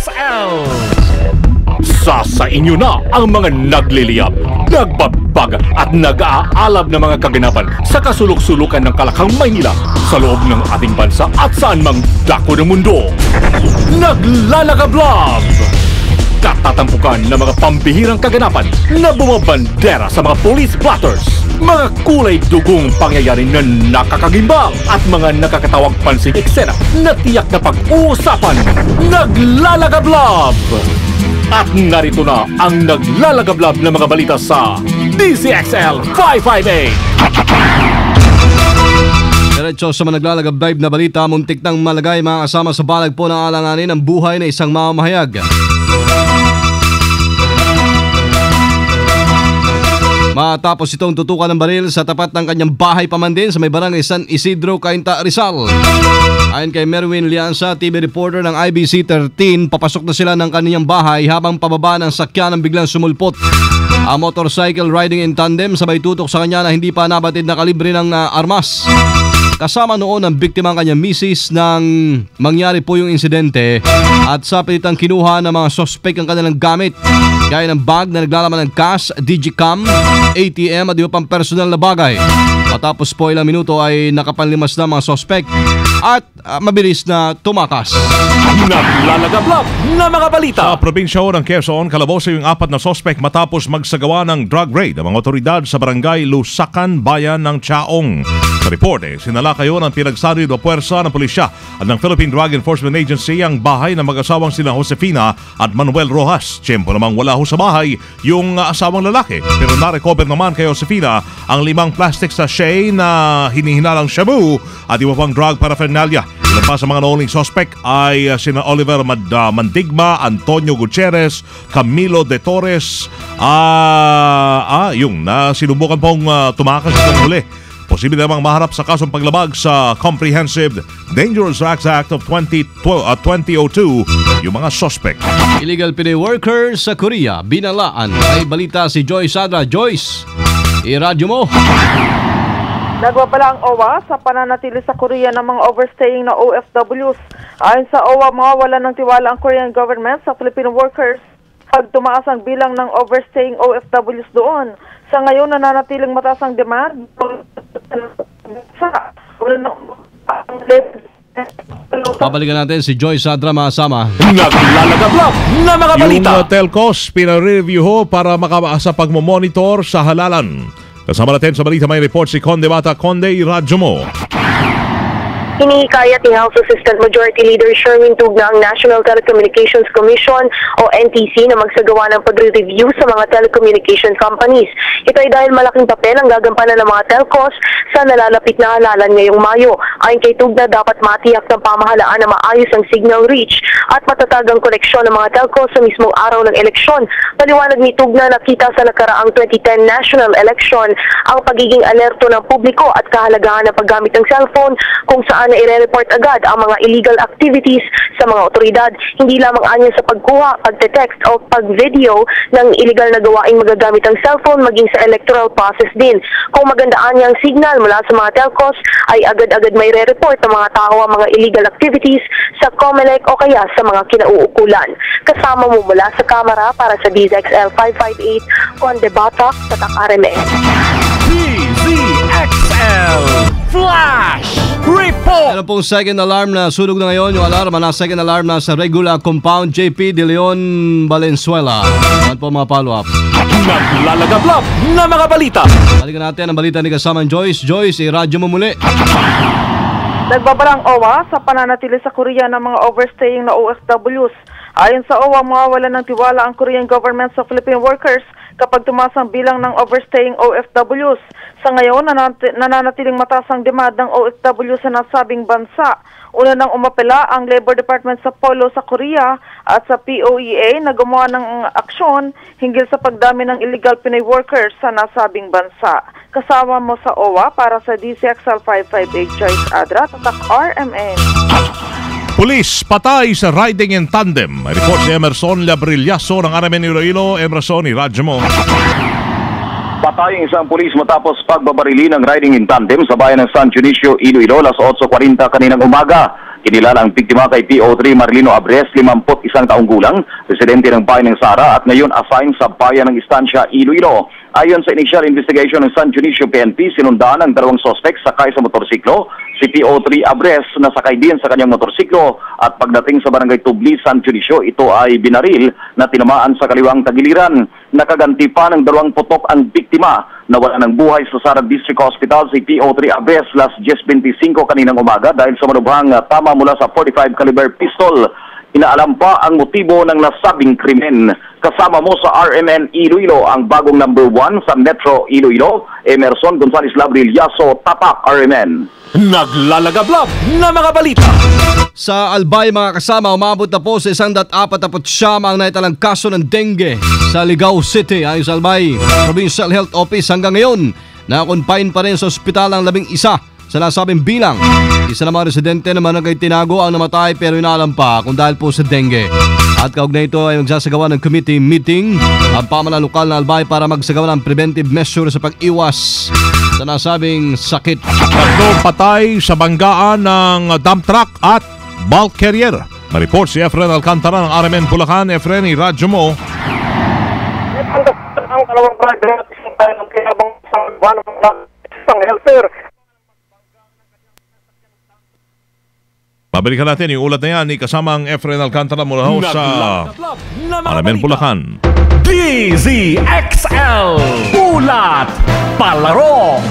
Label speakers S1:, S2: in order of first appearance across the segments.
S1: DZXL. Sa inyo na ang mga nagliliyab, nagbabag at nag-aalab na mga kaganapan sa kasulok-sulukan ng Kalakang Maynila sa loob ng ating bansa at saan mang dako ng mundo. Naglalagablab! Katatampukan ng mga pambihirang kaganapan na bumabandera sa mga police blotters, mga kulay dugong pangyayari na nakakagimbal at mga nakakatawag pansing eksena na tiyak na pag-uusapan. Naglalagablab! At narito na ang naglalagablab na mga balita sa DZXL 558.
S2: Diretso sa mga naglalagablab na balita, muntik nang malagay mga kasama sa balag po ng alanganin ang buhay na isang mamamahayag. Matapos itong tutukan ng baril sa tapat ng kanyang bahay pamandin sa may barangay San Isidro, Cainta, Rizal. Ayon kay Merwin Lianza, TV reporter ng IBC 13, papasok na sila ng kanyang bahay habang pababa ng sakyan ng biglang sumulpot ang motorcycle riding in tandem, sabay tutok sa kanya na hindi pa nabatid na kalibre ng armas. Kasama noon ang biktima ang kanyang misis nang mangyari po yung insidente at sa pilitang kinuha ng mga sospek ang kanilang gamit gaya ng bag na naglalaman ng cash, digicam, ATM at iba pang personal na bagay. Matapos po ilang minuto ay nakapanlimas na mga sospek at mabilis na tumakas.
S1: Naglalagablab na mga balita.
S3: Sa probinsya ng Quezon, kalaboso yung 4 na sospek matapos magsagawa ng drug raid ang mga otoridad sa barangay Lusakan, bayan ng Chaong. Sa reporte, sinalakayo ng pinagsari na puwersa ng pulisya at ng Philippine Drug Enforcement Agency ang bahay ng mag-asawang sina Josefina at Manuel Rojas. Tiyempo namang wala ho sa bahay yung asawang lalaki. Pero na-recover naman kay Josefina ang 5 plastic sachet na hinihinalang shabu at iba pang drug paraphernalia. Ilan pa sa mga nauling suspect ay sina Oliver Mandigma, Antonio Gutierrez, Camilo De Torres, yung na sinubukan pong tumakas itong huli. Posible namang maharap sa kasong paglabag sa Comprehensive Dangerous Acts Act of 2002 yung mga suspect.
S2: Illegal Pinoy workers sa Korea binalaan. Ay balita si Joyce Sadra. Joyce, iradyo mo.
S4: Nagbabala ang OWA sa pananatili sa Korea ng mga overstaying na OFWs. Ayon sa OWA, mawawala ng tiwala ang Korean government sa Filipino workers pag tumaas ang bilang ng overstaying OFWs doon. Sa ngayon, nananatiling mataas ang demand.
S2: Babalikan natin si Joyce Sadra masama.
S1: Naglalagablab na mga balita.
S3: Yung telcos, pinareview ho para makaasa pagmomonitor sa halalan. Kasama natin sa balita may report si Conde Bata. Conde, iradyo mo.
S5: Hinihikayat ni House Assistant Majority Leader Sherwin Tugna ang National Telecommunications Commission o NTC na magsagawa ng pagre-review sa mga telecommunication companies. Ito ay dahil malaking papel ang gagampanan ng mga telcos sa nalalapit na halalan ngayong Mayo. Ayon kay Tugna, dapat matiyak ng pamahalaan na maayos ang signal reach at matatag ang koneksyon ng mga telcos sa mismong araw ng eleksyon. Paliwanag ni Tugna, nakita sa nakaraang 2010 national election ang pagiging alerto ng publiko at kahalagahan ng paggamit ng cellphone kung saan na i-report agad ang mga illegal activities sa mga otoridad. Hindi lamang anya sa pagkuha, pagte-text o pag-video ng illegal na gawaing magagamit ang cellphone, maging sa electoral process din. Kung magandaan niya ang signal mula sa mga telcos, ay agad-agad may re-report ng mga tao ang mga illegal activities sa COMELEC o kaya sa mga kinauukulan. Kasama mo mula sa kamera para sa DZXL 558, Conde Batak, Tatak RMN.
S1: DZXL Flash Report!
S2: Ano pong second alarm na sunog na ngayon? Yung alarm na second alarm na sa Regula Compound, JP De Leon, Valenzuela. Ano po mga follow-up?
S1: Naglalagablab na mga balita.
S2: Balikan natin ang balita ni kasamang Joyce. Joyce, iradyo mo muli.
S4: Nagbabalang OWA sa pananatili sa Korea ng mga overstaying na OFWs. Ayon sa OWA, mawawala ng tiwala ang Korean government sa Philippine workers kapag tumaas ang bilang ng overstaying OFWs. Sa ngayon, nananatiling mataas ang demand ng OFW sa nasabing bansa. Una nang umapela ang Labor Department sa Polo sa Korea at sa POEA na gumawa ng aksyon hinggil sa pagdami ng illegal Pinoy workers sa nasabing bansa. Kasama mo sa OWA para sa DZXL 558, Joyce Adra, Tatak RMN.
S3: Pulis patay sa riding in tandem. May report si Emerson Labrillaso ng RMN Iloilo. Emerson, iradyo mo.
S6: Patay ang isang pulis matapos pagbabarili ng riding in tandem sa bayan ng San Dionisio, Iloilo, alas 8:40 kaninang umaga. Kinilala ang biktima kay PO3 Marlino Abres, 51 taong gulang, residente ng bayan ng Sara at ngayon assigned sa bayan ng Estancia, Iloilo. Ayon sa initial investigation ng San Dionisio PNP, sinundaan ang dalawang suspect sakay sa motorsiklo. Si PO3 Abres na sakay din sa kanyang motorsiklo at pagdating sa barangay Tubli, San Dionisio, ito ay binaril na tinamaan sa kaliwang tagiliran. Nakaganti pa ng 2 putok ang biktima. Nawala ng buhay sa Sara District Hospital si PO3 Abres last 10:25 kaninang umaga dahil sa manubhang tama mula sa 45 caliber pistol. Inaalam pa ang motibo ng nasabing krimen. Kasama mo sa RMN Iloilo ang bagong number 1 sa Metro Iloilo, Emerson Gonzales Labril Yaso, Tapak RMN.
S1: Naglalagablab na mga balita.
S2: Sa Albay mga kasama, umabot na po sa 149 ang naitalang kaso ng dengue sa Ligao City. Ayon sa Albay Provincial Health Office, hanggang ngayon nakakonfine pa rin sa ospital ang 11 sa nasabing bilang. Isa na mga residente naman ay tinago ang namatay pero inaalam pa kung dahil po sa dengue. At kaugnay ito ay magsasagawa ng committee meeting ang pamahalaan lokal na Albay para magsagawa ng preventive measure sa pag-iwas sa nasabing sakit.
S3: Tatlong patay sa banggaan ng dump truck at bulk carrier. Na-report si Efren Alcantara ng RMN Bulacan. Efren, radyo mo.
S7: Ang kalawang driver at isang tayo ng kinabang isang helper.
S3: Babalikan natin yung ulat na yan ni kasamang Efren Alcantara mula ho sa
S1: Naglalagablab na mga
S3: RMN
S1: balita.
S3: Bulacan.
S1: DZXL Ulat Palaro.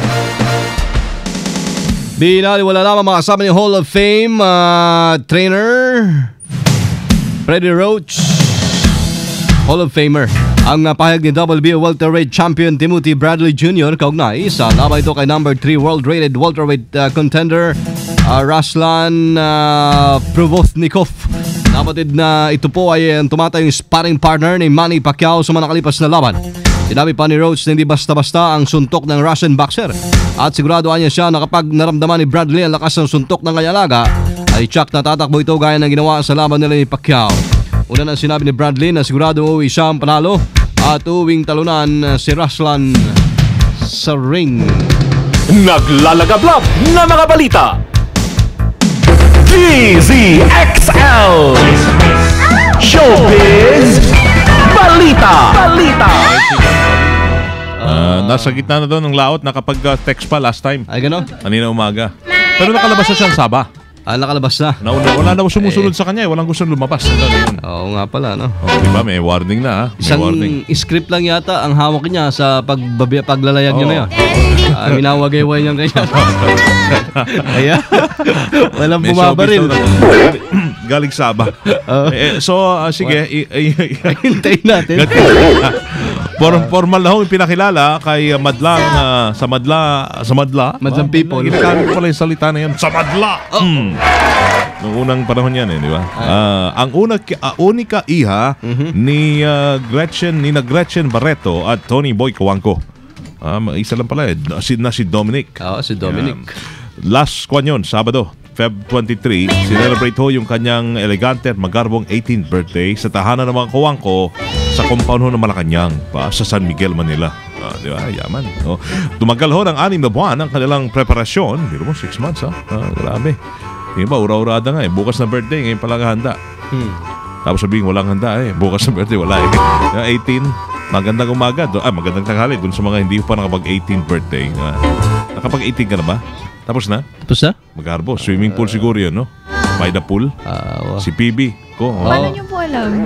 S2: Binaliwala naman mga kasama ni Hall of Fame trainer Freddie Roach, Hall of Famer. Ang pahayag ni WBO welterweight champion Timothy Bradley Jr. kaugnay sa laban ito kay number 3 world-rated welterweight contender Ruslan Provothnikov. Napatid na ito po ay tumatayong sparring partner ni Manny Pacquiao sa mga nakalipas na laban. Sinabi pa ni Roach na hindi basta-basta ang suntok ng Russian boxer at sigurado niya siya na kapag naramdaman ni Bradley ang lakas ng suntok ng kanyang alaga ay tsak na tatakbo ito gaya ng ginawa sa laban nila ni Pacquiao. Una na sinabi ni Bradley na sigurado uuwi siya ang panalo at uwing talunan si Ruslan sa ring.
S1: Naglalagablab na mga balita. DZXL Showbiz Balita.
S3: Nasa gitna na doon ng laot na kapag text pa last time.
S2: Ay gano'n?
S3: Kanina umaga. Pero nakalabas na siyang Saba.
S2: Nakalabas na.
S3: Wala na sumusunod sa kanya. Walang gusto lumabas.
S2: Oo nga pala, no?
S3: Diba? May warning na, ha? May
S2: Isang
S3: warning.
S2: script lang yata ang hawak niya sa paglalayag niya na yan. Minawagay-way niya ganyan. Kaya, walang
S3: May
S2: bumabaril.
S3: showbiz daw na- Galing Saba. Sige.
S2: Hintayin natin.
S3: Formal na ho yung pinakilala kay Madlang sa Madla.
S2: Madlang people.
S3: Ginagamit ko pala yung salita na yan. Sa Madla! Noong unang panahon yan di ba? Ang unika iha ni Gretchen Barreto at Tony Boy Coangco. Isa lang pala si Dominic.
S2: Oo, si Dominic.
S3: Last kwan yun, Sabado, Feb 23, sinelebrate ho yung kanyang elegante at magarbong 18th birthday sa tahanan ng mga Coangco sa compound ho ng Malacanang sa San Miguel, Manila. Di ba? Yaman. Tumagal ho ng 6 na buwan ang kanilang preparasyon. Biro mo, 6 months grabe. Yung ba, ura-urada nga bukas na birthday, ngayon palang handa. Tapos sabihin walang handa bukas na birthday, wala 18, magandang umaga. Magandang tanghali dun sa mga hindi pa nakapag-18th birthday. Nakapag-18 ka na ba? Tapos na?
S2: Tapos na?
S3: Magarbo. Swimming pool siguro yun, no? By the pool. Si PB ko.
S8: Paano niyo po alam?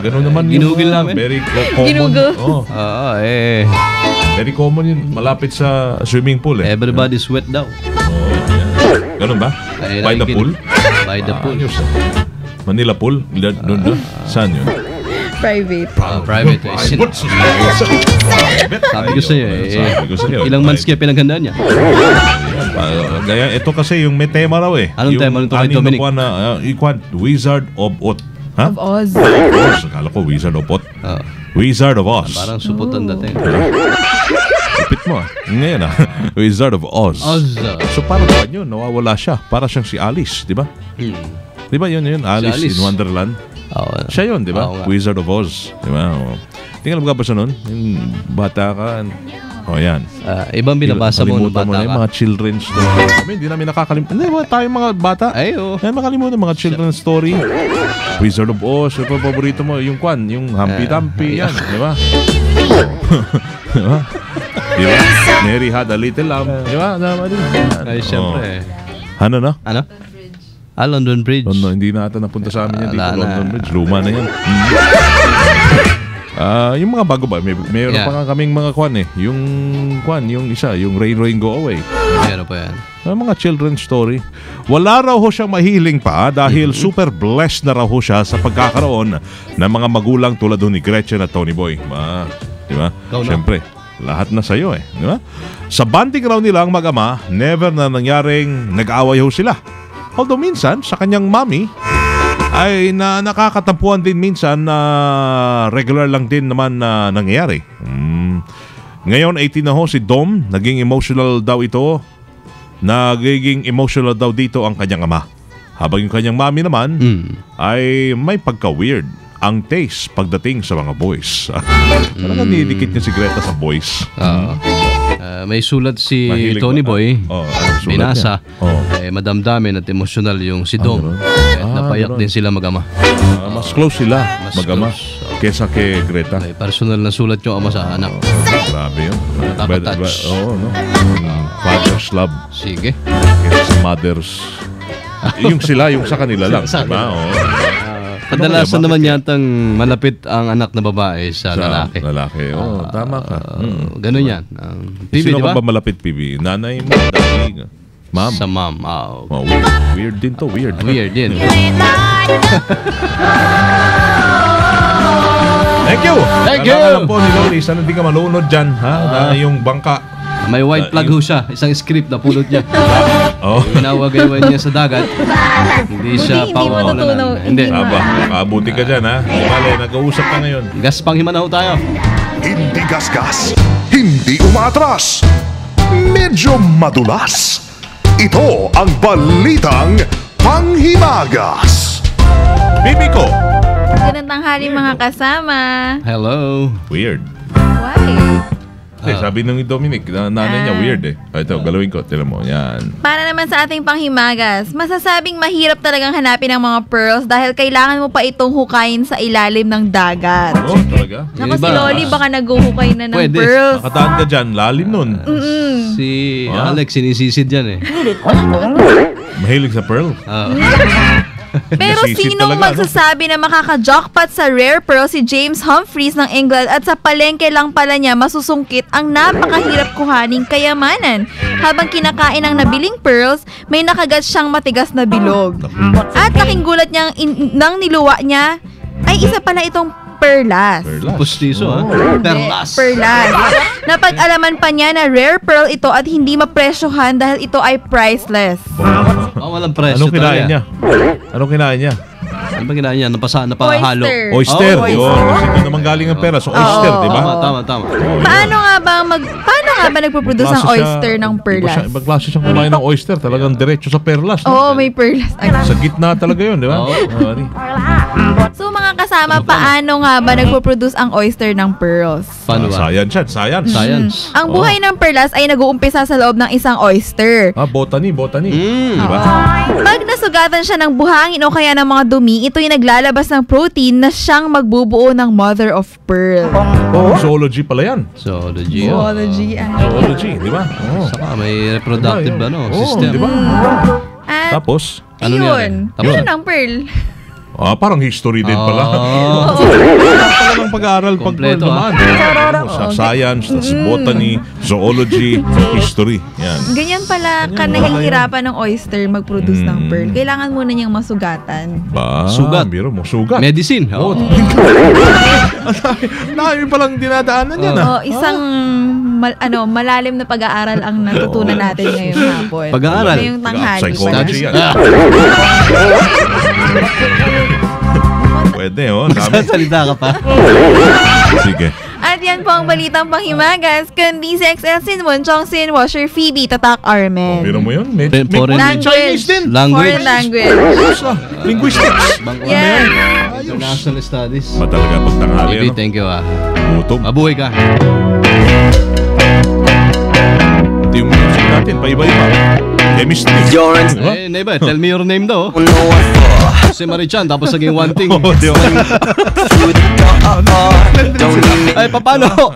S3: Ganun naman
S2: Ginugol namin.
S3: Very common.
S8: Ginugol?
S3: Very common yun. Malapit sa swimming pool
S2: Everybody's wet daw.
S3: Ganun ba?
S2: Ay,
S3: By the pool?
S2: By the pool.
S3: Ayos, Manila pool? Doon. Saan yun?
S8: Private.
S2: Private. Sabi ko sa'yo ilang months kaya pinaghandaan niya?
S3: Gaya, ito kasi yung may tema raw
S2: Anong tema nito kay Dominic?
S3: Wizard of Oz.
S8: Of Oz.
S3: Akala ko Wizard of Oz. Wizard of Oz.
S2: Parang suputan dating.
S3: Lupit mo Ngayon Wizard of Oz. So parang ba yun? Nawawala siya. Para siyang si Alice, di ba? Di ba yun? Alice in Wonderland. Siya yun, di ba? Wizard of Oz. Di ba? Tingnan mo ka ba sa nun? Yung bata ka, yan.
S2: Ibang binabasa mo nung
S3: Kalimutan
S2: bata
S3: na yung
S2: ka.
S3: mga children's story. Kami, hindi namin nakakalimutan. Hindi, tayong mga bata.
S2: Ay, oo.
S3: Yan, makalimutan mga children's story. Wizard of Oz, yung paborito mo, yung kwan, yung Humpty-Dumpty, yan, di ba? Di ba? Di ba? Mary had a little lamb, di ba?
S2: Ay, syempre.
S3: Ano na?
S2: Ano? London Bridge.
S3: Hindi na ata napunta sa amin yan dito,
S2: Wala na.
S3: London Bridge. Luma na yan. Yung mga bago ba, mayroon pa nga kaming mga kwan eh. Yung isa, yung Rain Rain Go Away.
S2: Meron pa yan.
S3: Mga children's story. Wala raw ho siyang mahiling pa dahil super blessed na raw ho siya sa pagkakaroon ng mga magulang tulad ni Gretchen at Tony Boy. Di ba? Siyempre, lahat na sa'yo eh. Di ba? Sa banding raw nilang mag-ama, never na nangyaring nag-away ho sila. Although minsan, sa kanyang mommy, ay nakakatampuan din minsan na regular lang din naman na nangyayari. Ngayon 18 na ho si Dom, naging emotional daw dito ang kanyang ama. Habang yung kanyang mami naman ay may pagka-weird ang taste pagdating sa mga boys. Talagang nidikit niya si Greta sa boys.
S2: May sulat si
S3: Mahilig
S2: Tony
S3: ba?
S2: Boy.
S3: Binasa.
S2: Binasa. Madamdamin at emotional yung si Dom. Napayak din sila mag-ama.
S3: Mas close sila mag-ama
S2: close.
S3: kesa kay Greta.
S2: May personal na sulat yung ama sa anak.
S3: Grabe yun.
S2: Nakaka-touch.
S3: Oo, no? Father's love
S2: Sige.
S3: kesa sa mother's. Yung sa kanila lang. Diba? Oo.
S2: Kadalasan naman yatang malapit ang anak na babae sa lalaki.
S3: Lalaki. Oo, tama ka.
S2: Ganun yan. PB,
S3: Sino
S2: di ba?
S3: ka ba malapit, PB? Nanay mo, daddy, ma'am?
S2: Sa mom.
S3: Oh, weird din to. Weird.
S2: Weird din.
S3: Thank you!
S2: Thank you!
S3: Alam po ni Loli, sana hindi ka malunod dyan, ha? Na yung bangka.
S2: May white flag ho siya. Isang script na pulot niya.
S3: Oh.
S2: Pinawagayway niya sa dagat. Hindi siya
S8: Hindi mo natutunaw.
S2: Hindi.
S3: Aba, kabuti ka dyan, ha? Di bale, nag-uusap ka ngayon.
S2: Gaspang himanaw tayo.
S9: Hindi gasgas, hindi umaatras, medyo madulas. Ito ang balitang panghimagas.
S3: Bibi ko!
S8: Magandang tanghali mga kasama.
S2: Hello.
S3: Weird.
S8: Why?
S3: Sabi nung Dominic, nanay niya weird eh. Ito, galawin ko. Tila mo, yan.
S8: Para naman sa ating panghimagas, masasabing mahirap talagang hanapin ang mga pearls dahil kailangan mo pa itong hukayin sa ilalim ng dagat.
S3: Oh, talaga?
S8: Naku,
S2: Iba.
S8: si Loli baka naghuhukay na ng
S2: Pwede.
S8: pearls.
S3: Nakataan ka dyan, lalim nun.
S2: Si Alex, sinisisid yan eh.
S3: Mahilig sa pearl.
S8: Pero
S3: Nasisip
S8: sinong
S3: talaga,
S8: magsasabi na makaka-jackpot sa rare pearl si James Humphreys ng England at sa palengke lang pala niya masusungkit ang napakahirap kuhaning kayamanan. Habang kinakain ang nabiling pearls, may nakagat siyang matigas na bilog. At laking gulat niyang nang niluwa niya, ay isa pala itong perlas.
S2: Pustiso ha. Perlas.
S8: Perlas. Napag-alaman pa niya na rare pearl ito at hindi mapresyohan dahil ito ay priceless.
S2: Walang presyo
S3: Anong kinain niya? Anong kinain niya?
S2: Ano ba kinain niya? Napahalo.
S3: Oyster.
S2: Oh,
S3: Yun. Kasi doon naman galing ang pera. So, oyster, di ba?
S2: Tama.
S8: Paano nga ba nagpo-produce ng oyster ng perlas?
S3: Ibang klase siyang kumain ng oyster. Talagang diretso sa perlas.
S8: Oo, may perlas.
S3: Sa gitna talaga yun, di ba?
S8: So mga kasama, paano nga ba nagpo-produce ang oyster ng pearls?
S2: Paano ba?
S3: Science.
S8: Ang buhay ng perlas ay nag-uumpisa sa loob ng isang oyster.
S3: Botany. Di ba?
S8: Pag nasugatan siya ng buhangin o kaya ng mga dumi, ito yung naglalabas ng protein na siyang magbubuo ng mother of pearl.
S3: Zoology pala yan.
S2: Zoology.
S3: Zoology, di ba?
S2: Saka may reproductive system.
S3: Di ba?
S8: At
S3: Tapos?
S2: Ano
S8: yun,
S2: nangyari?
S8: yun ang pearl.
S3: Parang history din pala. Parang pag-aaral
S2: Kompleto,
S3: naman. Sa science, tas botany, zoology, history. Yan.
S8: Ganyan pala ka nahihirapan ng oyster mag-produce ng pearl. Kailangan muna niyang masugatan.
S2: Sugat.
S3: Biro mo, sugat.
S2: Medicine.
S3: Dami palang dinadaanan yan.
S8: Isang malalim na pag-aaral ang natutunan natin ngayong hapon.
S2: Pag-aaral?
S8: Ngayong tanghali.
S3: Psychology yan. Pwede,
S2: Magsasalita ka pa.
S3: Sige.
S8: At yan po ang balitang panghimagas. Kundi si XL Sinwon, Chongsin, Washer, Phoebe, Tatak, Armen.
S3: Biro mo yun? May
S2: Foreign
S3: Chinese din.
S8: Foreign language.
S3: Linguistics.
S8: Yan.
S2: International Studies.
S3: Matalaga pagtanghali.
S2: Baby, thank you
S3: Gutom.
S2: Mabuhay ka.
S3: Yung music natin, paiba-iba. Chemistry. Diba?
S2: Neighbor, tell me your name daw. Si Marichan, tapos naging one thing. Ay, paano?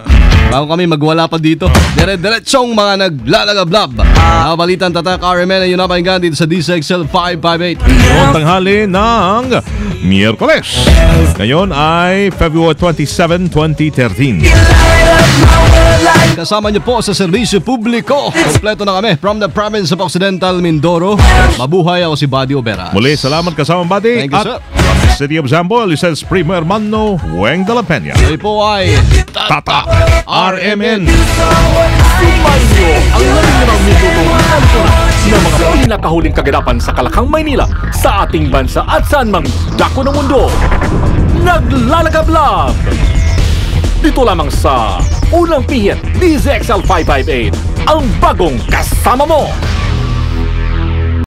S2: Bago kami magwala pa dito, dire-diretsong mga naglalagablab. Nakabalitan tatak RMN ay yun napahinggan dito sa DCXL 558.
S3: Noong tanghali ng Miyerkules. Ngayon ay February 27, 2013.
S2: Kasama niyo po sa serbisyo publiko. Kompleto na kami from the province of Occidental Mindoro. Mabuhay, ako si Buddy Obera.
S3: Muli, salamat kasama, buddy.
S2: Thank you, sir.
S3: At City of Zambo, Lices Primo Hermano, Weng de la Peña.
S2: Kami po ay
S3: Tata RMN.
S1: Sumainyo ang narinirang minuto ng mga pinakahuling kaganapan sa Kalakang, Maynila, sa ating bansa at saan mang dako ng mundo. Naglalagablab! Dito lamang sa Unang Pihit, DZXL 558, ang bagong kasama mo.